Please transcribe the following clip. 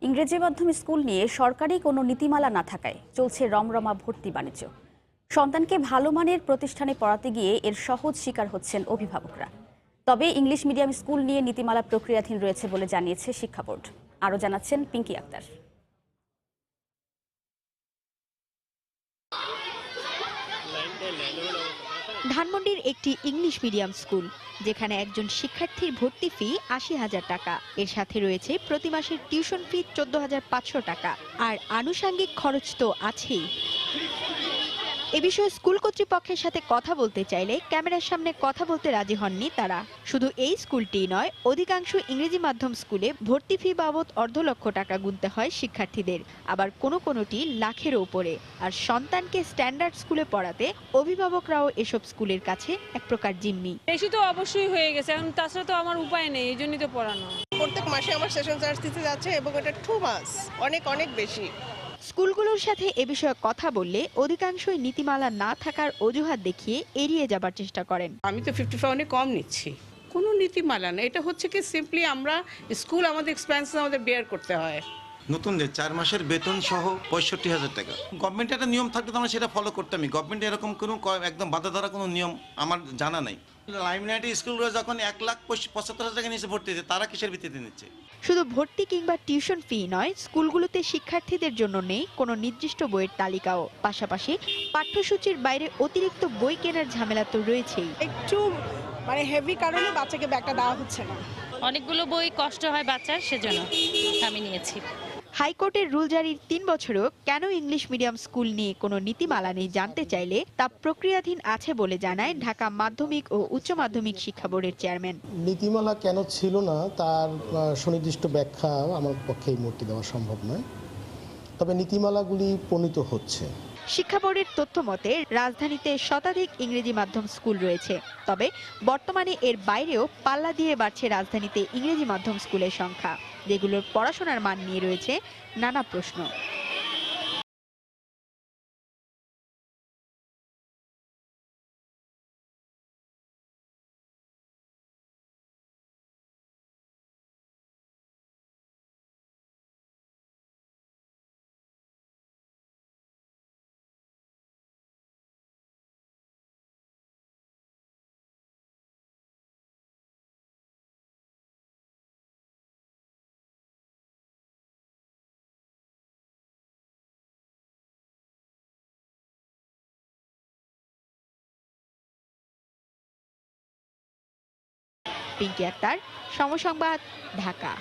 ইংরেজি মাধ্যম স্কুল নিয়ে সরকারি কোনো নীতিমালা না থাকায় চলছে রমরমা ভর্তি বাণিজ্য। সন্তানকে ভালো মানের প্রতিষ্ঠানে পড়াতে গিয়ে এর সহজ শিকার হচ্ছেন অভিভাবকরা। তবে ইংলিশ মিডিয়াম স্কুল নিয়ে নীতিমালা প্রক্রিয়াধীন রয়েছে বলে জানিয়েছে শিক্ষা বোর্ড। আরও জানাচ্ছেন পিঙ্কি আক্তার। ধানমন্ডির একটি ইংলিশ মিডিয়াম স্কুল, যেখানে একজন শিক্ষার্থীর ভর্তি ফি ৮০,০০০ টাকা। এর সাথে রয়েছে প্রতি মাসের টিউশন ফি ১৪,৫০০ টাকা। আর আনুষঙ্গিক খরচ তো আছেই। এ বিষয়ে স্কুল কর্তৃপক্ষের সাথে কথা বলতে চাইলে ক্যামেরার সামনে কথা বলতে রাজি হননি তারা। শুধু এই স্কুলটিই নয়, অধিকাংশ ইংরেজি মাধ্যম স্কুলে ভর্তি ফি বাবদ ১৫,০০,০০০ টাকা গুনতে হয় শিক্ষার্থীদের, আবার কোনোটি লাখেরও উপরে। আর সন্তানকে স্ট্যান্ডার্ড স্কুলে পড়াতে অভিভাবকরাও এসব স্কুলের কাছে এক প্রকার জিম্মি। বেশি তো অবশ্যই হয়ে গেছে, এখন তাছাড়া তো আমার উপায় নেই, এই জন্যই তো পড়ানো। প্রত্যেক মাসে আমার সেশন চার্জ দিতে যাচ্ছে এবং এটা 2 মাস, অনেক বেশি। স্কুলগুলোর সাথে এ বিষয়ে কথা বললে অধিকাংশই নীতিমালা না থাকার অজুহাত দেখিয়ে এড়িয়ে যাবার চেষ্টা করেন। আমি তো 55 অনেক কম নিচ্ছি, কোনো নীতিমালা না। এটা হচ্ছে কি সিম্পলি আমরা স্কুল আমাদের এক্সপেন্স আমাদের বেয়ার করতে হয়। নতুন যে ৪ মাসের বেতন সহ ৬৫,০০০ টাকা। গভর্নমেন্টের একটা নিয়ম থাকলে তো আমরা সেটা ফলো করতামই। গভর্নমেন্ট এরকম কোনো একদম বাধা ধরা কোনো নিয়ম আমার জানা নাই। লাইমলাইটের স্কুলগুলো যখন ১,৭৫,০০০ টাকা নিচে ভর্তি হচ্ছে, তারা কিসের ভিত্তিতে নিচ্ছে? শুধু ভর্তি কিংবা টিউশন ফি নয়, স্কুলগুলোতে শিক্ষার্থীদের জন্য নেই কোনো নির্দিষ্ট বইয়ের তালিকাও। পাশাপাশি পাঠ্যসূচির বাইরে অতিরিক্ত বই কেনার ঝামেলা তো রয়েছেই। একটু হেভি কারণে বাচ্চাকে ব্যাগটা দেওয়া হচ্ছে না। অনেকগুলো বই কষ্ট হয় বাচ্চার, সেজন্য আমি নিয়েছি। হাইকোর্টের রুল জারির ৩ বছরেও কেন ইংলিশ মিডিয়াম স্কুল নিয়ে কোনো নীতিমালা নেই জানতে চাইলে তা প্রক্রিয়াধীন আছে বলে জানায় ঢাকা মাধ্যমিক ও উচ্চ মাধ্যমিক শিক্ষা বোর্ডের চেয়ারম্যান। নীতিমালা কেন ছিল না তার সুনির্দিষ্ট ব্যাখ্যা আমার পক্ষে এই মুহূর্তে দেওয়া সম্ভব নয়, তবে নীতিমালাগুলি প্রণীত হচ্ছে। শিক্ষা বোর্ডের তথ্য মতে রাজধানীতে শতাধিক ইংরেজি মাধ্যম স্কুল রয়েছে, তবে বর্তমানে এর বাইরেও পাল্লা দিয়ে বাড়ছে রাজধানীতে ইংরেজি মাধ্যম স্কুলের সংখ্যা, যেগুলোর পড়াশোনার মান নিয়ে রয়েছে নানা প্রশ্ন। পিঙ্কি আক্তার, সময় সংবাদ, ঢাকা।